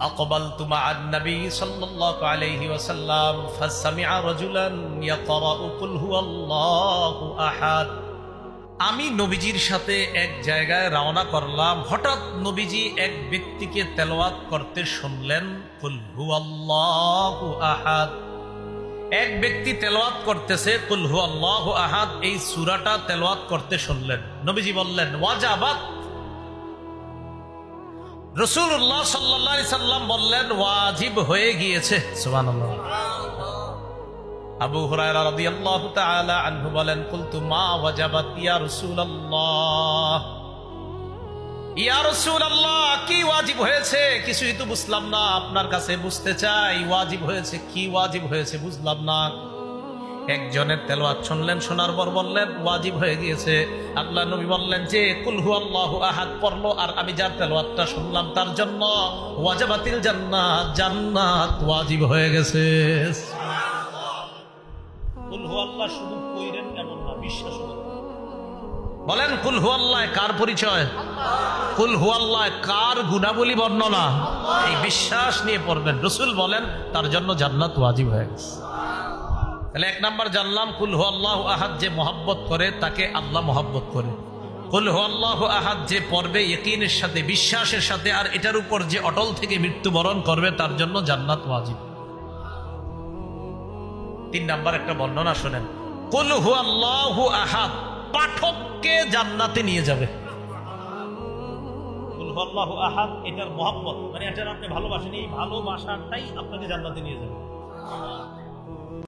أقبلت مع النبي صلى الله عليه وسلم فسمع رجلا يقرأ قل هو الله أحد। আমি নবীজির সাথে এক জায়গায় রওনা করলাম, হঠাৎ নবীজি এক ব্যক্তিকে তেলাওয়াত করতে শুনলেন কুল হুয়াল্লাহু আহাদ। এক ব্যক্তি তেলাওয়াত করতেছে কুল হুয়াল্লাহু আহাদ, এই সূরাটা তেলাওয়াত করতে শুনলেন। নবীজি বললেন ওয়াজাবাত। রাসূলুল্লাহ সাল্লাল্লাহু আলাইহি সাল্লাম বললেন ওয়াজিব হয়ে গিয়েছে। সুবহানাল্লাহ। আবু হুরায়রা রাদিয়াল্লাহু তাআলা আনহু বলেন কুলতু মা ওয়াজাবাত ইয়া রাসূলুল্লাহ, ইয়া রাসূলুল্লাহ কি ওয়াজিব হয়েছে? কিছুই তো বুঝলাম না, আপনার কাছে বুঝতে চাই ওয়াজিব হয়েছে কি, ওয়াজিব হয়েছে বুঝলাম না। একজনের তেলাওয়াত শুনলেন, শোনার পর বললেন ওয়াজিব হয়ে গিয়েছে। আল্লাহ নবী বললেন যে কুল হুয়াল্লাহু আহাদ পড়লো, আর আমি যার তেলাওয়াতটা শুনলাম তার জন্য ওয়াজাবাতিল জান্নাত, জান্নাত ওয়াজিব হয়ে গেছে। কুল হুয়াল্লাহ শুধু কইরেন এমন না, বিশ্বাস করুন। বলেন কুল হুয়াল্লাহ কার পরিচয়? কুল হুয়াল্লাহ কার গুণাবলী বর্ণনা? এই বিশ্বাস নিয়ে পড়বেন। রাসূল বলেন তার জন্য জান্নাত ওয়াজিব হয়ে গেছে। তাহলে এক নাম্বার জানলাম কুল হুয়াল্লাহু আহাদ যে মহব্বত করে তাকে আল্লাহ মহব্বত করে। কুল হুয়াল্লাহু আহাদ যে পড়বে ইয়াকিনের সাথে, বিশ্বাসের সাথে, আর এটার উপর যে অটল থেকে মৃত্যুবরণ করবে তার জন্য জান্নাত ওয়াজিব। তিন নাম্বার একটা বর্ণনা শুনেন, কুল হুয়াল্লাহু আহাদ পাঠককে জান্নাতে নিয়ে যাবে। কুল হুয়াল্লাহু আহাদ এটার মহব্বত, মানে এটার আপনি ভালোবাসেন, এই ভালোবাসাটাই আপনাকে জান্নাতে নিয়ে যাবে।